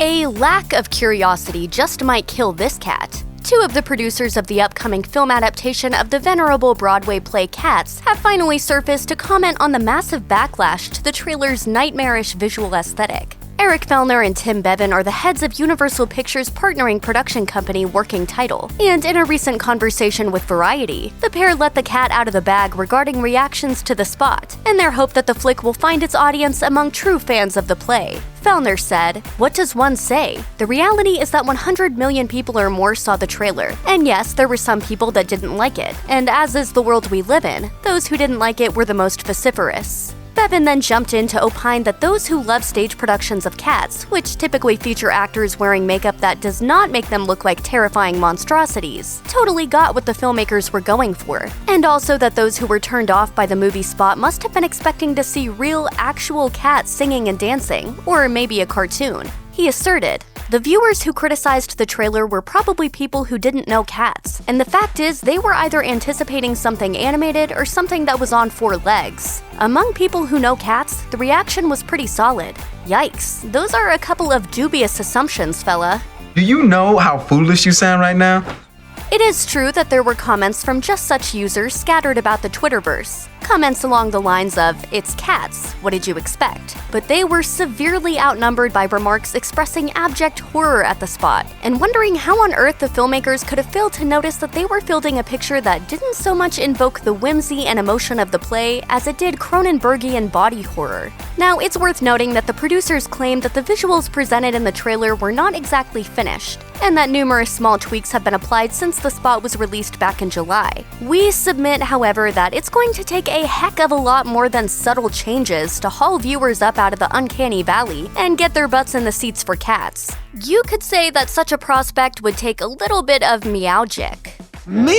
A lack of curiosity just might kill this cat. Two of the producers of the upcoming film adaptation of the venerable Broadway play Cats have finally surfaced to comment on the massive backlash to the trailer's nightmarish visual aesthetic. Eric Fellner and Tim Bevan are the heads of Universal Pictures' partnering production company Working Title, and in a recent conversation with Variety, the pair let the cat out of the bag regarding reactions to the spot, and their hope that the flick will find its audience among true fans of the play. Fellner said, "What does one say? The reality is that 100 million people or more saw the trailer, and yes, there were some people that didn't like it, and as is the world we live in, those who didn't like it were the most vociferous." Bevan then jumped in to opine that those who love stage productions of Cats, which typically feature actors wearing makeup that does not make them look like terrifying monstrosities, totally got what the filmmakers were going for, and also that those who were turned off by the movie spot must have been expecting to see real, actual cats singing and dancing, or maybe a cartoon. He asserted, "The viewers who criticized the trailer were probably people who didn't know Cats, and the fact is they were either anticipating something animated or something that was on four legs. Among people who know Cats, the reaction was pretty solid. Yikes, those are a couple of dubious assumptions, fella." Do you know how foolish you sound right now? It is true that there were comments from just such users scattered about the Twitterverse. Comments along the lines of, "It's Cats, what did you expect?" But they were severely outnumbered by remarks expressing abject horror at the spot, and wondering how on earth the filmmakers could have failed to notice that they were fielding a picture that didn't so much invoke the whimsy and emotion of the play as it did Cronenbergian body horror. Now, it's worth noting that the producers claimed that the visuals presented in the trailer were not exactly finished, and that numerous small tweaks have been applied since the spot was released back in July. We submit, however, that it's going to take a heck of a lot more than subtle changes to haul viewers up out of the uncanny valley and get their butts in the seats for Cats. You could say that such a prospect would take a little bit of meowgic. Meow!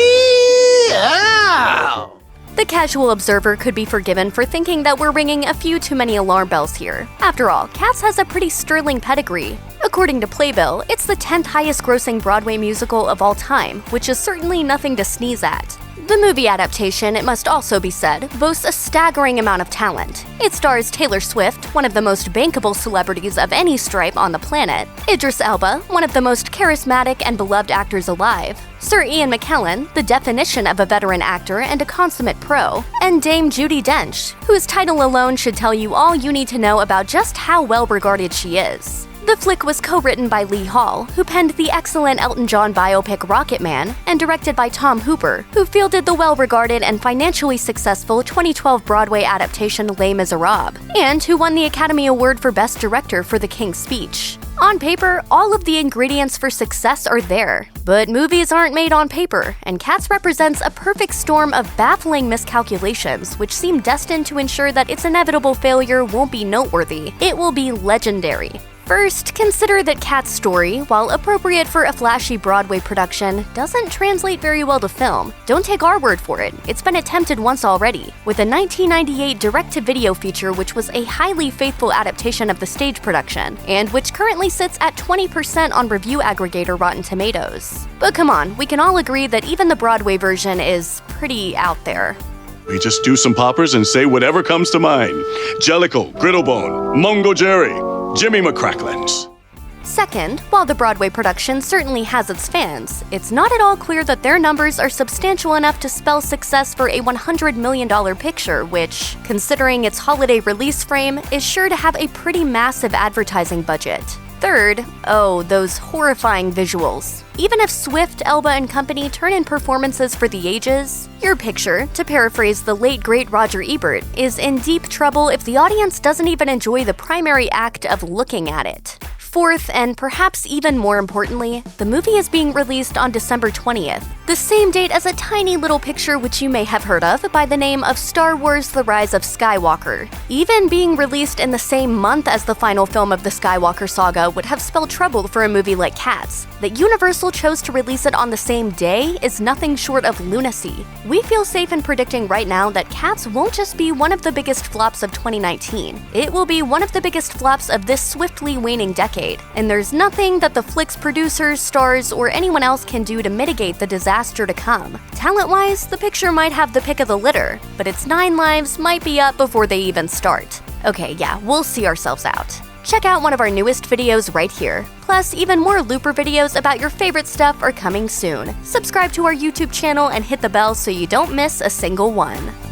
The casual observer could be forgiven for thinking that we're ringing a few too many alarm bells here. After all, Cats has a pretty sterling pedigree. According to Playbill, it's the 10th highest grossing Broadway musical of all time, which is certainly nothing to sneeze at. The movie adaptation, it must also be said, boasts a staggering amount of talent. It stars Taylor Swift, one of the most bankable celebrities of any stripe on the planet, Idris Elba, one of the most charismatic and beloved actors alive, Sir Ian McKellen, the definition of a veteran actor and a consummate pro, and Dame Judi Dench, whose title alone should tell you all you need to know about just how well regarded she is. The flick was co-written by Lee Hall, who penned the excellent Elton John biopic Rocket Man, and directed by Tom Hooper, who fielded the well-regarded and financially successful 2012 Broadway adaptation Les Miserables, and who won the Academy Award for Best Director for The King's Speech. On paper, all of the ingredients for success are there, but movies aren't made on paper, and Cats represents a perfect storm of baffling miscalculations which seem destined to ensure that its inevitable failure won't be noteworthy, it will be legendary. First, consider that Cat's story, while appropriate for a flashy Broadway production, doesn't translate very well to film. Don't take our word for it, it's been attempted once already, with a 1998 direct-to-video feature which was a highly faithful adaptation of the stage production, and which currently sits at 20% on review aggregator Rotten Tomatoes. But come on, we can all agree that even the Broadway version is pretty out there. We just do some poppers and say whatever comes to mind. Jellicle, Griddlebone, Mungo Jerry, Jimmy McCracklins. Second, while the Broadway production certainly has its fans, it's not at all clear that their numbers are substantial enough to spell success for a $100 million picture, which, considering its holiday release frame, is sure to have a pretty massive advertising budget. Third, oh, those horrifying visuals. Even if Swift, Elba, and company turn in performances for the ages, your picture, to paraphrase the late great Roger Ebert, is in deep trouble if the audience doesn't even enjoy the primary act of looking at it. Fourth, and perhaps even more importantly, the movie is being released on December 20th, the same date as a tiny little picture which you may have heard of by the name of Star Wars: The Rise of Skywalker. Even being released in the same month as the final film of the Skywalker saga would have spelled trouble for a movie like Cats. That Universal chose to release it on the same day is nothing short of lunacy. We feel safe in predicting right now that Cats won't just be one of the biggest flops of 2019. It will be one of the biggest flops of this swiftly waning decade. And there's nothing that the flick's producers, stars, or anyone else can do to mitigate the disaster to come. Talent-wise, the picture might have the pick of the litter, but its 9 lives might be up before they even start. Okay, yeah, we'll see ourselves out. Check out one of our newest videos right here. Plus, even more Looper videos about your favorite stuff are coming soon. Subscribe to our YouTube channel and hit the bell so you don't miss a single one.